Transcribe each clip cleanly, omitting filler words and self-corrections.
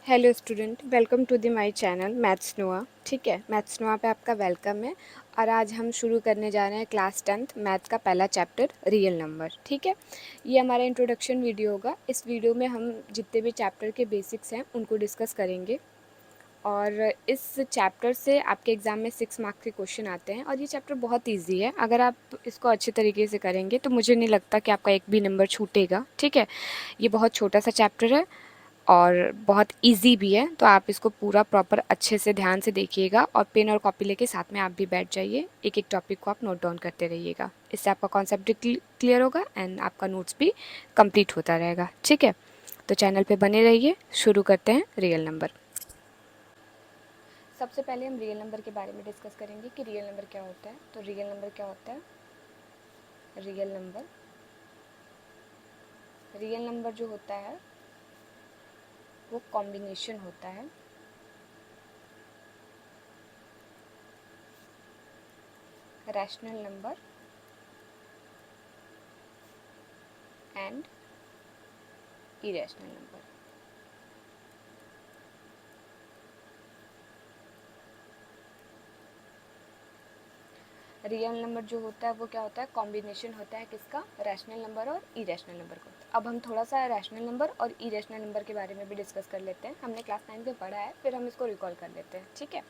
Hello student, welcome to the my channel maths नोआ। ठीक है, मैथ्स नोआ पे आपका वेलकम है। और आज हम शुरू करने जा रहे हैं क्लास 10th मैथ्स का पहला चैप्टर रियल नंबर। ठीक है, ये हमारा इंट्रोडक्शन वीडियो होगा। इस वीडियो में हम जितने भी चैप्टर के बेसिक्स हैं उनको डिस्कस करेंगे। और इस चैप्टर से आपके एग्ज़ाम में 6 मार्क्स के क्वेश्चन आते हैं और ये चैप्टर बहुत ईजी है। अगर आप इसको अच्छे तरीके से करेंगे तो मुझे नहीं लगता कि आपका एक भी नंबर छूटेगा। ठीक है, ये बहुत छोटा सा चैप्टर है और बहुत इजी भी है, तो आप इसको पूरा प्रॉपर अच्छे से ध्यान से देखिएगा और पेन और कॉपी लेके साथ में आप भी बैठ जाइए। एक एक टॉपिक को आप नोट डाउन करते रहिएगा। इससे आपका कॉन्सेप्ट क्लियर होगा एंड आपका नोट्स भी कंप्लीट होता रहेगा। ठीक है, तो चैनल पे बने रहिए। शुरू करते हैं रियल नंबर। सबसे पहले हम रियल नंबर के बारे में डिस्कस करेंगे कि रियल नंबर क्या होता है। तो रियल नंबर क्या होता है? रियल नंबर जो होता है वो कॉम्बिनेशन होता है rational number and irrational number. Real number जो होता है वो क्या होता है? कॉम्बिनेशन होता है किसका? रैशनल नंबर और इरेशनल नंबर को। अब हम थोड़ा सा रैशनल नंबर और इरेशनल नंबर के बारे में भी डिस्कस कर लेते हैं। हमने क्लास 9 में पढ़ा है, फिर हम इसको रिकॉल कर लेते हैं। ठीक है,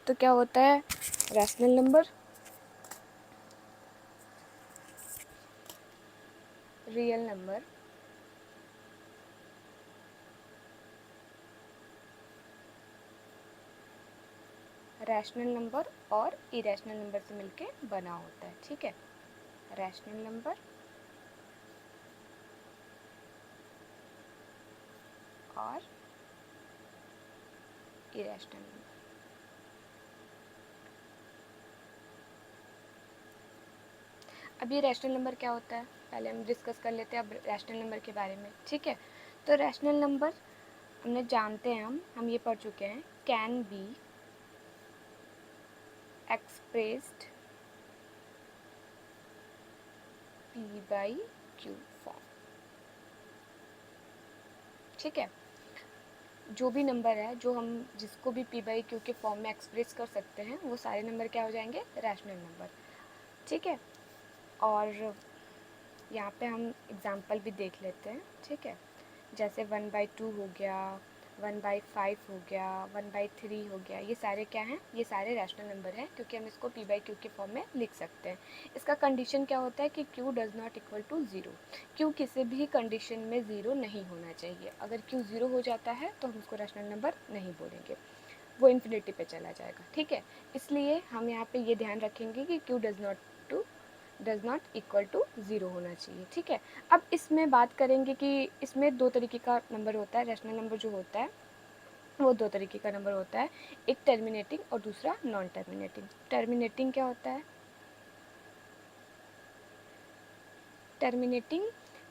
तो क्या होता है rational number? Real number rational number और इरेशनल नंबर से मिलके बना होता है। ठीक है, रैशनल नंबर और इरेशनल नंबर। अब ये रैशनल नंबर क्या होता है पहले हम डिस्कस कर लेते हैं अब रैशनल नंबर के बारे में। ठीक है, तो रैशनल नंबर हमने जानते हैं, हम ये पढ़ चुके हैं, can be expressed P by Q form. ठीक है, जो भी नंबर है जो हम जिसको भी पी बाई क्यू के फॉर्म में एक्सप्रेस कर सकते हैं वो सारे नंबर क्या हो जाएंगे? Rational number. ठीक है, और यहाँ पे हम एग्जांपल भी देख लेते हैं। ठीक है, जैसे 1/2 हो गया, 1/5 हो गया, 1/3 हो गया, ये सारे क्या हैं? ये सारे रैशनल नंबर हैं क्योंकि हम इसको p/q के फॉर्म में लिख सकते हैं। इसका कंडीशन क्या होता है कि q does not equal to 0। q किसी भी कंडीशन में 0 नहीं होना चाहिए। अगर q 0 हो जाता है तो हम उसको रैशनल नंबर नहीं बोलेंगे, वो इन्फिनिटी पे चला जाएगा। ठीक है, इसलिए हम यहाँ पे ये ध्यान रखेंगे कि q does not equal to 0 होना चाहिए। ठीक है, अब इसमें बात करेंगे कि इसमें दो तरीके का नंबर होता है। रैशनल नंबर जो होता है वो दो तरीके का नंबर होता है, एक टर्मिनेटिंग और दूसरा नॉन टर्मिनेटिंग। टर्मिनेटिंग क्या होता है?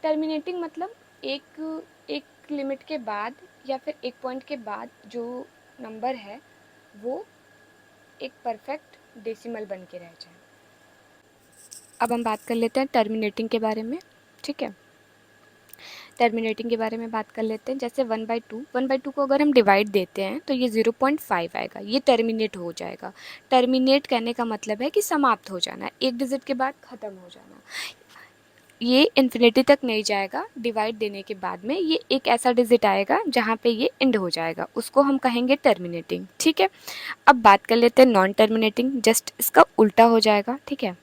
टर्मिनेटिंग मतलब एक एक लिमिट के बाद या फिर एक पॉइंट के बाद जो नंबर है वो एक परफेक्ट डेसिमल बन के रह जाए। अब हम बात कर लेते हैं टर्मिनेटिंग के बारे में। ठीक है, टर्मिनेटिंग के बारे में बात कर लेते हैं। जैसे 1/2 को अगर हम डिवाइड देते हैं तो ये 0.5 आएगा, ये टर्मिनेट हो जाएगा। टर्मिनेट कहने का मतलब है कि समाप्त हो जाना, एक डिजिट के बाद ख़त्म हो जाना। ये इन्फिनिटी तक नहीं जाएगा, डिवाइड देने के बाद में ये एक ऐसा डिजिट आएगा जहाँ पे ये एंड हो जाएगा, उसको हम कहेंगे टर्मिनेटिंग। ठीक है, अब बात कर लेते हैं नॉन टर्मिनेटिंग, जस्ट इसका उल्टा हो जाएगा। ठीक है,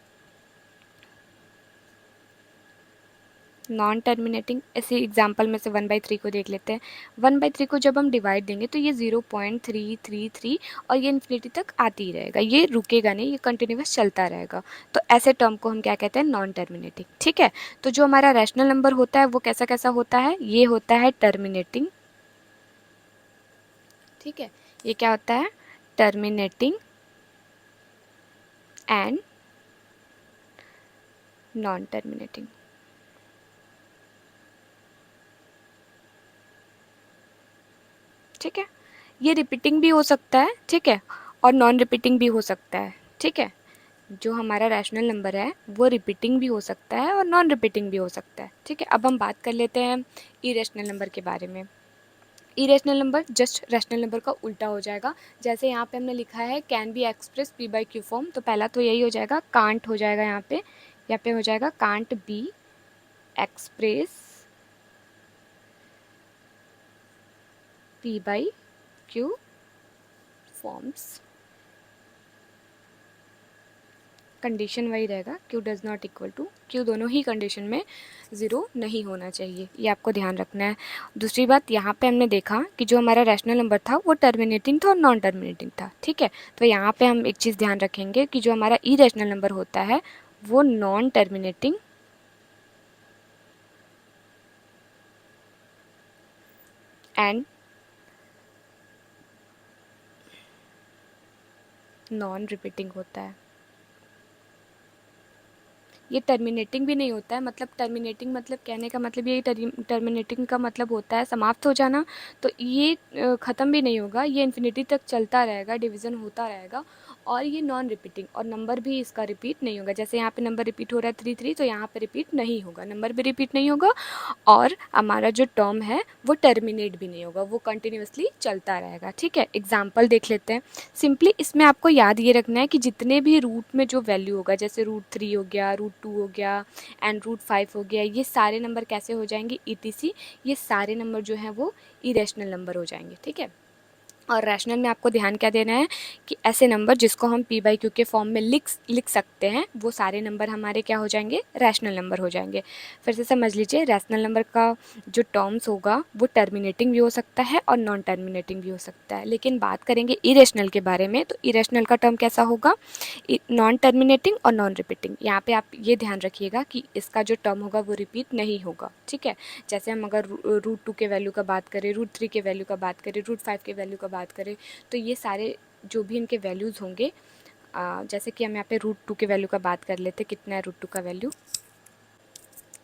नॉन टर्मिनेटिंग ऐसे एग्जाम्पल में से 1/3 को देख लेते हैं। 1/3 को जब हम डिवाइड देंगे तो ये 0.333 और ये इन्फिनिटी तक आती ही रहेगा, ये रुकेगा नहीं, ये कंटिन्यूस चलता रहेगा। तो ऐसे टर्म को हम क्या कहते हैं? Non terminating. ठीक है, तो जो हमारा रैशनल नंबर होता है वो कैसा कैसा होता है? ये होता है टर्मिनेटिंग। ठीक है, ये क्या होता है? Terminating and non terminating. ठीक है, ये रिपीटिंग भी हो सकता है। ठीक है, और नॉन रिपीटिंग भी हो सकता है। ठीक है, जो हमारा रैशनल नंबर है वो रिपीटिंग भी हो सकता है और नॉन रिपीटिंग भी हो सकता है। ठीक है, अब हम बात कर लेते हैं इरेशनल नंबर के बारे में। Irrational number just rational number का उल्टा हो जाएगा। जैसे यहाँ पे हमने लिखा है can be express p by Q form, तो पहला तो यही हो जाएगा, कांट हो जाएगा यहाँ पे हो जाएगा can't be express p by q forms. Condition वही रहेगा, q does not equal to q, दोनों ही कंडीशन में ज़ीरो नहीं होना चाहिए, ये आपको ध्यान रखना है। दूसरी बात, यहाँ पे हमने देखा कि जो हमारा रैशनल नंबर था वो टर्मिनेटिंग था और नॉन टर्मिनेटिंग था, ठीक है। तो यहाँ पे हम एक चीज़ ध्यान रखेंगे कि जो हमारा इरेशनल नंबर होता है वो non terminating and non repeating होता है। ये टर्मिनेटिंग भी नहीं होता है, मतलब टर्मिनेटिंग मतलब कहने का मतलब ये टर्मिनेटिंग का मतलब होता है समाप्त हो जाना, तो ये ख़त्म भी नहीं होगा, ये इन्फिनिटी तक चलता रहेगा, डिवीज़न होता रहेगा। और ये नॉन रिपीटिंग, और नंबर भी इसका रिपीट नहीं होगा। जैसे यहाँ पे नंबर रिपीट हो रहा है 3 3, तो यहाँ पे रिपीट नहीं होगा, नंबर भी रिपीट नहीं होगा, और हमारा जो टर्म है वो टर्मिनेट भी नहीं होगा, वो कंटिन्यूसली चलता रहेगा, ठीक है। एग्जाम्पल देख लेते हैं। सिंपली इसमें आपको याद ये रखना है कि जितने भी रूट में जो वैल्यू होगा, जैसे √3 हो गया, √2 हो गया एंड √5 हो गया, ये सारे नंबर कैसे हो जाएंगे, ईटीसी, ये सारे नंबर जो हैं वो इरेशनल नंबर हो जाएंगे, ठीक है। और रैशनल में आपको ध्यान क्या देना है कि ऐसे नंबर जिसको हम पी बाई क्यू के फॉर्म में लिख सकते हैं, वो सारे नंबर हमारे क्या हो जाएंगे, रैशनल नंबर हो जाएंगे। फिर से समझ लीजिए, रैशनल नंबर का जो टर्म्स होगा वो टर्मिनेटिंग भी हो सकता है और नॉन टर्मिनेटिंग भी हो सकता है। लेकिन बात करेंगे इरेशनल के बारे में, तो इरेशनल का टर्म कैसा होगा, नॉन टर्मिनेटिंग और नॉन रिपीटिंग। यहाँ पे आप ये ध्यान रखिएगा कि इसका जो टर्म होगा वो रिपीट नहीं होगा, ठीक है। जैसे हम अगर √2 के वैल्यू का बात करें, √3 के वैल्यू का बात करें, √5 के वैल्यू का बात करें, तो ये सारे जो भी इनके वैल्यूज़ होंगे, जैसे कि हम यहाँ पे √2 के वैल्यू का बात कर लेते, कितना है √2 का वैल्यू,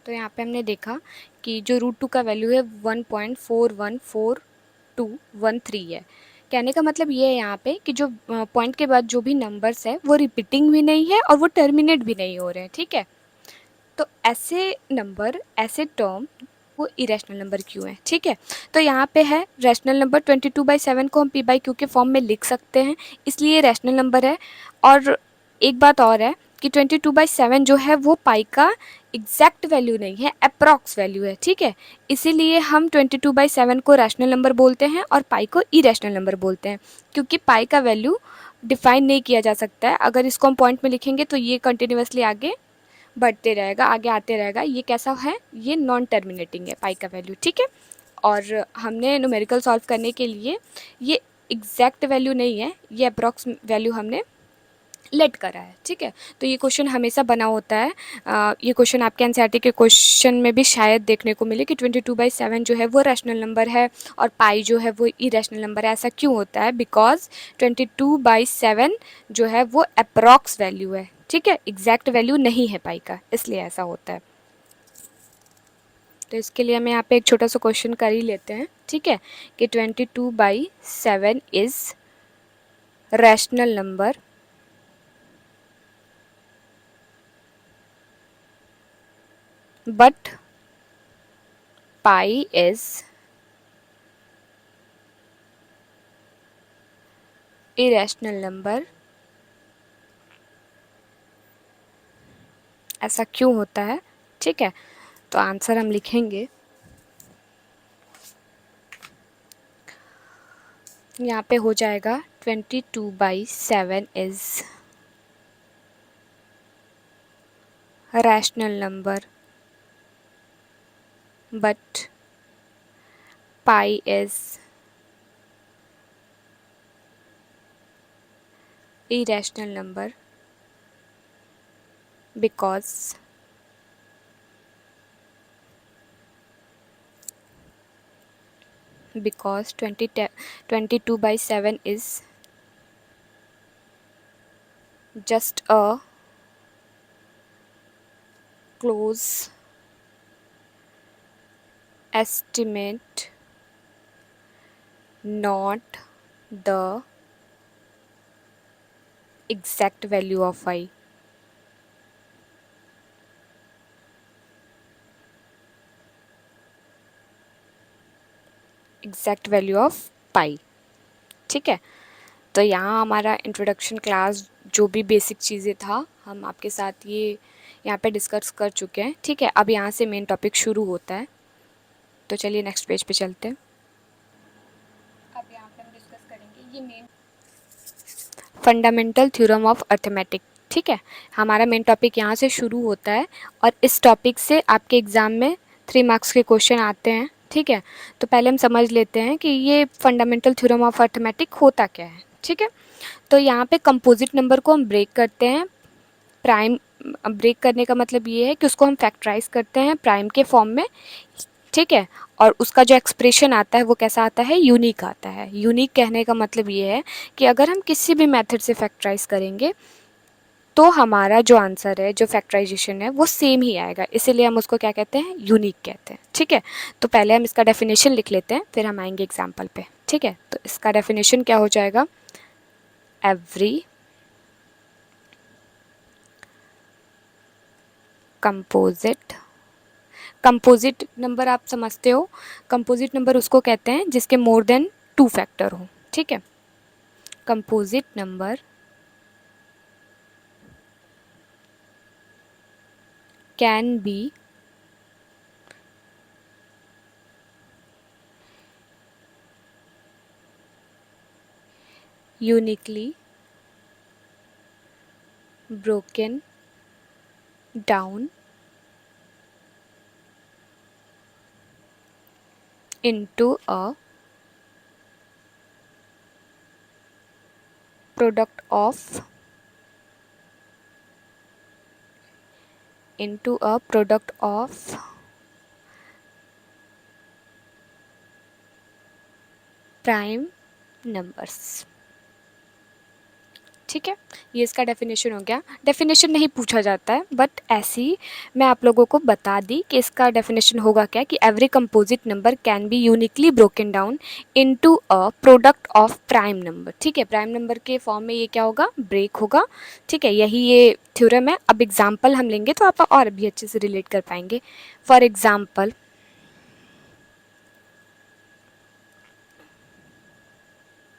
तो यहाँ पे हमने देखा कि जो √2 का वैल्यू है 1.414213 है। कहने का मतलब ये है यहाँ पे कि जो पॉइंट के बाद जो भी नंबर्स है वो रिपीटिंग भी नहीं है और वो टर्मिनेट भी नहीं हो रहे हैं, ठीक है। तो ऐसे नंबर, ऐसे टर्म वो इरेशनल नंबर क्यों है, ठीक है। तो यहाँ पे है रैशनल नंबर 22/7 को हम पी बाई क्यू के फॉर्म में लिख सकते हैं, इसलिए रैशनल नंबर है। और एक बात और है कि 22/7 जो है वो पाई का एग्जैक्ट वैल्यू नहीं है, अप्रॉक्स वैल्यू है, ठीक है। इसीलिए हम 22/7 को रैशनल नंबर बोलते हैं और पाई को इरेशनल नंबर बोलते हैं, क्योंकि पाई का वैल्यू डिफाइन नहीं किया जा सकता है। अगर इसको हम पॉइंट में लिखेंगे तो ये कंटिन्यूसली आगे बढ़ते रहेगा, आगे आते रहेगा। ये कैसा है, ये नॉन टर्मिनेटिंग है पाई का वैल्यू, ठीक है। और हमने न्यूमेरिकल सॉल्व करने के लिए ये एग्जैक्ट वैल्यू नहीं है, ये अप्रॉक्स वैल्यू हमने लेट करा है, ठीक है। तो ये क्वेश्चन हमेशा बना होता है। ये क्वेश्चन आपके एनसीईआरटी के क्वेश्चन में भी शायद देखने को मिले कि 22/7 जो है वो रैशनल नंबर है और पाई जो है वो इरेशनल नंबर है। ऐसा क्यों होता है, बिकॉज 22/7 जो है वो अप्रॉक्स वैल्यू है, ठीक है, एग्जैक्ट वैल्यू नहीं है पाई का, इसलिए ऐसा होता है। तो इसके लिए हमें यहाँ पे एक छोटा सा क्वेश्चन कर ही लेते हैं, ठीक है, कि 22/7 is rational number but pi is irrational number। ऐसा क्यों होता है, ठीक है। तो आंसर हम लिखेंगे, यहाँ पे हो जाएगा 22/7 is rational number but pi is irrational number because 22/7 is just a close estimate, not the exact value of I। Exact value of pi. ठीक है, तो यहाँ हमारा इंट्रोडक्शन क्लास जो भी बेसिक चीज़ें था हम आपके साथ ये यहाँ पे डिस्कस कर चुके हैं। ठीक है, अब यहाँ से मेन टॉपिक शुरू होता है, तो चलिए नेक्स्ट पेज पे चलते हैं। अब यहाँ पे हम डिस्कस करेंगे ये main fundamental theorem of arithmetic. ठीक है, हमारा मेन टॉपिक यहाँ से शुरू होता है और इस टॉपिक से आपके एग्ज़ाम में 3 मार्क्स के क्वेश्चन आते हैं। ठीक है, तो पहले हम समझ लेते हैं कि ये फंडामेंटल थ्योरम ऑफ अर्थमेटिक होता क्या है। ठीक है, तो यहाँ पे कंपोजिट नंबर को हम ब्रेक करते हैं प्राइम। ब्रेक करने का मतलब ये है कि उसको हम फैक्टराइज करते हैं प्राइम के फॉर्म में। ठीक है, और उसका जो एक्सप्रेशन आता है वो कैसा आता है, यूनिक आता है। यूनिक कहने का मतलब ये है कि अगर हम किसी भी मेथड से फैक्टराइज करेंगे तो हमारा जो आंसर है, जो फैक्टराइजेशन है, वो सेम ही आएगा, इसीलिए हम उसको क्या कहते हैं, यूनिक कहते हैं। ठीक है, तो पहले हम इसका डेफिनेशन लिख लेते हैं, फिर हम आएंगे एग्जाम्पल पे। ठीक है, तो इसका डेफिनेशन क्या हो जाएगा, एवरी कंपोजिट नंबर आप समझते हो, कंपोजिट नंबर उसको कहते हैं जिसके मोर देन 2 फैक्टर हो। ठीक है, composite number can be uniquely broken down into a product of prime numbers. ठीक है, ये इसका डेफिनेशन हो गया। डेफिनेशन नहीं पूछा जाता है, बट ऐसी मैं आप लोगों को बता दी कि इसका डेफिनेशन होगा क्या, कि every composite number can be uniquely broken down into a product of prime number. ठीक है, प्राइम नंबर के फॉर्म में ये क्या होगा, ब्रेक होगा। ठीक है, यही ये थ्योरम है। अब एग्जाम्पल हम लेंगे तो आप और भी अच्छे से रिलेट कर पाएंगे। फॉर एग्जाम्पल,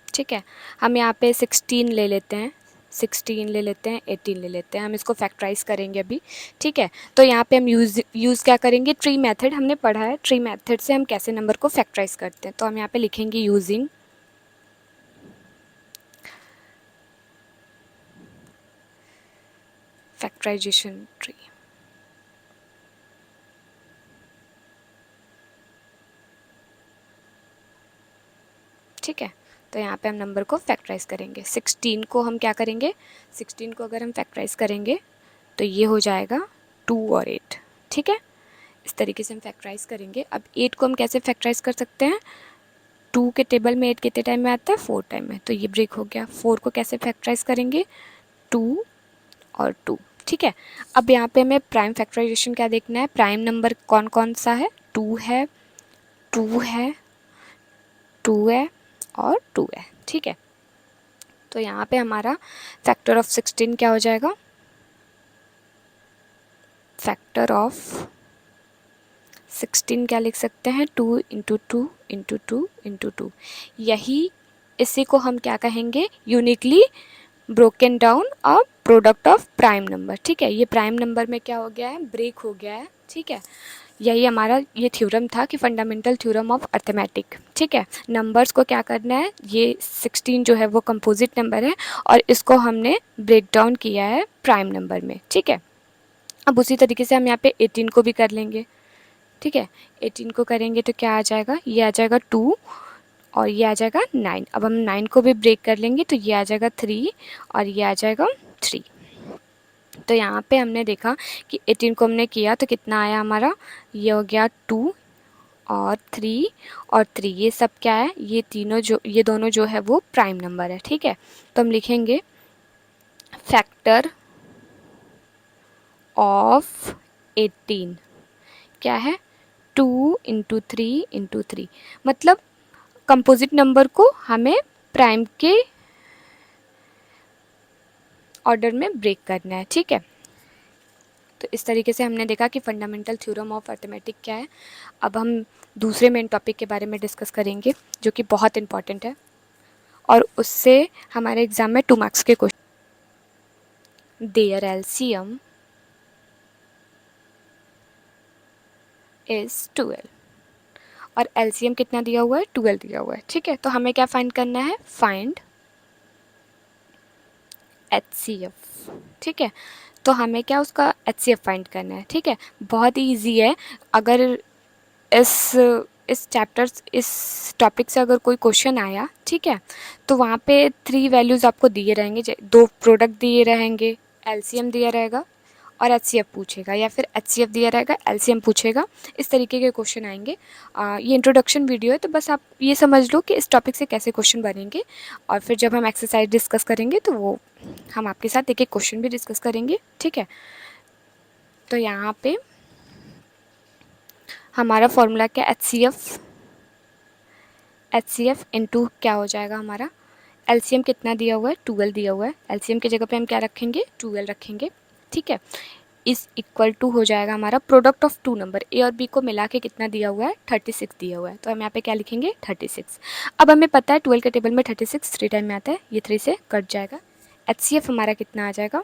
ठीक है, हम यहाँ पे 16 ले लेते हैं, 16 ले लेते हैं, 18 ले लेते हैं, हम इसको फैक्टराइज करेंगे अभी। ठीक है, तो यहाँ पे हम यूज़ क्या करेंगे, ट्री मेथड हमने पढ़ा है, ट्री मेथड से हम कैसे नंबर को फैक्टराइज करते हैं। तो हम यहाँ पे लिखेंगे यूजिंग फैक्टराइजेशन ट्री। ठीक है, तो यहाँ पे हम नंबर को फैक्टराइज करेंगे। 16 को हम क्या करेंगे, 16 को अगर हम फैक्टराइज करेंगे तो ये हो जाएगा 2 और 8। ठीक है, इस तरीके से हम फैक्टराइज करेंगे। अब 8 को हम कैसे फैक्टराइज कर सकते हैं, 2 के टेबल में 8 कितने टाइम में आता है, 4 टाइम में, तो ये ब्रेक हो गया। 4 को कैसे फैक्टराइज करेंगे, 2 और 2। ठीक है, अब यहाँ पे हमें प्राइम फैक्टराइजेशन क्या देखना है, प्राइम नंबर कौन कौन सा है, 2 है, 2 है, 2 है और 2 है। ठीक है, तो यहाँ पे हमारा फैक्टर ऑफ 16 क्या हो जाएगा, फैक्टर ऑफ 16 क्या लिख सकते हैं, 2 इंटू 2 इंटू 2 इंटू 2। यही इसी को हम क्या कहेंगे, uniquely broken down a product of prime number. ठीक है, ये प्राइम नंबर में क्या हो गया है, ब्रेक हो गया है। ठीक है, यही हमारा ये थ्योरम था कि फंडामेंटल थ्योरम ऑफ अर्थमेटिक। ठीक है, नंबर्स को क्या करना है, ये 16 जो है वो कंपोजिट नंबर है और इसको हमने ब्रेक डाउन किया है प्राइम नंबर में। ठीक है, अब उसी तरीके से हम यहाँ पे 18 को भी कर लेंगे। ठीक है, 18 को करेंगे तो क्या आ जाएगा, ये आ जाएगा 2 और ये आ जाएगा 9। अब हम 9 को भी ब्रेक कर लेंगे तो ये आ जाएगा 3 और ये आ जाएगा 3। तो यहाँ पे हमने देखा कि 18 को हमने किया तो कितना आया हमारा, ये हो गया 2 और 3 और 3, ये सब क्या है, ये तीनों जो, ये दोनों जो है वो प्राइम नंबर है। ठीक है, तो हम लिखेंगे फैक्टर ऑफ 18 क्या है, 2 इंटू 3 इंटू 3। मतलब कंपोजिट नंबर को हमें प्राइम के ऑर्डर में ब्रेक करना है। ठीक है, तो इस तरीके से हमने देखा कि फंडामेंटल थ्योरम ऑफ अर्थमेटिक क्या है। अब हम दूसरे मेन टॉपिक के बारे में डिस्कस करेंगे जो कि बहुत इंपॉर्टेंट है और उससे हमारे एग्जाम में 2 मार्क्स के क्वेश्चन। देयर एलसीएम इज 12 और एलसीएम कितना दिया हुआ है, 12 दिया हुआ है। ठीक है, तो हमें क्या फाइंड करना है, फाइंड एचसीएफ। ठीक है, तो हमें क्या उसका एचसीएफ फाइंड करना है। ठीक है, बहुत ही ईजी है। अगर इस टॉपिक से अगर कोई क्वेश्चन आया, ठीक है, तो वहाँ पे 3 वैल्यूज़ आपको दिए रहेंगे, 2 प्रोडक्ट दिए रहेंगे, एलसीएम दिया रहेगा और एचसीएफ पूछेगा, या फिर एचसीएफ दिया रहेगा, एलसीएम पूछेगा। इस तरीके के क्वेश्चन आएंगे। ये इंट्रोडक्शन वीडियो है, तो बस आप ये समझ लो कि इस टॉपिक से कैसे क्वेश्चन बनेंगे, और फिर जब हम एक्सरसाइज डिस्कस करेंगे तो वो हम आपके साथ एक एक क्वेश्चन भी डिस्कस करेंगे। ठीक है, तो यहाँ पे हमारा फॉर्मूला क्या, एच सी एफ इंटू क्या हो जाएगा हमारा, एलसीएम कितना दिया हुआ है, 12 दिया हुआ है, एलसीएम की जगह पे हम क्या रखेंगे, 12 रखेंगे। ठीक है, इस इक्वल टू हो जाएगा हमारा प्रोडक्ट ऑफ 2 नंबर ए और बी को मिला के कितना दिया हुआ है, 36 दिया हुआ है। तो हम यहाँ पे क्या लिखेंगे, 36। अब हमें पता है 12 के टेबल में 36 3 टाइम में आता है, ये 3 से कट जाएगा। एचसीएफ हमारा कितना आ जाएगा,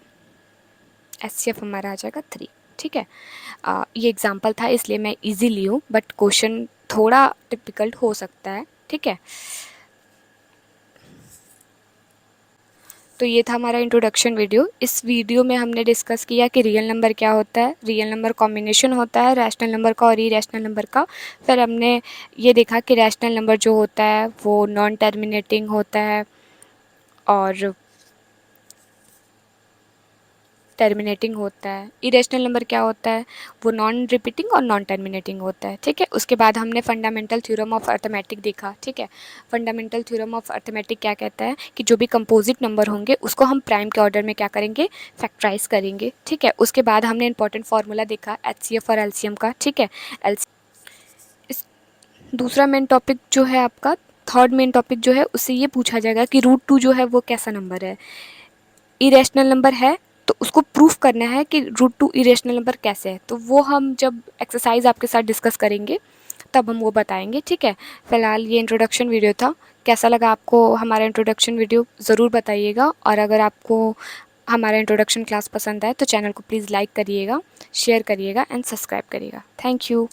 एचसीएफ हमारा आ जाएगा 3। ठीक है, ये एग्जाम्पल था इसलिए मैं इजी ली हूँ, बट क्वेश्चन थोड़ा टिपिकल्ट हो सकता है। ठीक है, तो ये था हमारा इंट्रोडक्शन वीडियो। इस वीडियो में हमने डिस्कस किया कि रियल नंबर क्या होता है, रियल नंबर कॉम्बिनेशन होता है रैशनल नंबर का और इरेशनल नंबर का। फिर हमने ये देखा कि रैशनल नंबर जो होता है वो नॉन टर्मिनेटिंग होता है और टर्मिनेटिंग होता है। इरेशनल नंबर क्या होता है, वो नॉन रिपीटिंग और नॉन टर्मिनेटिंग होता है। ठीक है, उसके बाद हमने फंडामेंटल थ्योरम ऑफ अर्थमेटिक देखा। ठीक है, फंडामेंटल थ्योरम ऑफ अर्थमेटिक क्या कहता है कि जो भी कंपोजिट नंबर होंगे उसको हम प्राइम के ऑर्डर में क्या करेंगे, फैक्टराइज करेंगे। ठीक है, उसके बाद हमने इंपॉर्टेंट फार्मूला देखा एचसीएफ और एलसीएम का। ठीक है, इस दूसरा मेन टॉपिक जो है आपका, थर्ड मेन टॉपिक जो है, उससे ये पूछा जाएगा कि √2 जो है वो कैसा नंबर है, इरेशनल नंबर है, तो उसको प्रूफ करना है कि √2 इरेशनल नंबर कैसे है। तो वो हम जब एक्सरसाइज आपके साथ डिस्कस करेंगे तब हम वो बताएंगे। ठीक है, फिलहाल ये इंट्रोडक्शन वीडियो था। कैसा लगा आपको हमारा इंट्रोडक्शन वीडियो, ज़रूर बताइएगा। और अगर आपको हमारा इंट्रोडक्शन क्लास पसंद आए तो चैनल को प्लीज़ लाइक करिएगा, शेयर करिएगा एंड सब्सक्राइब करिएगा। Thank you.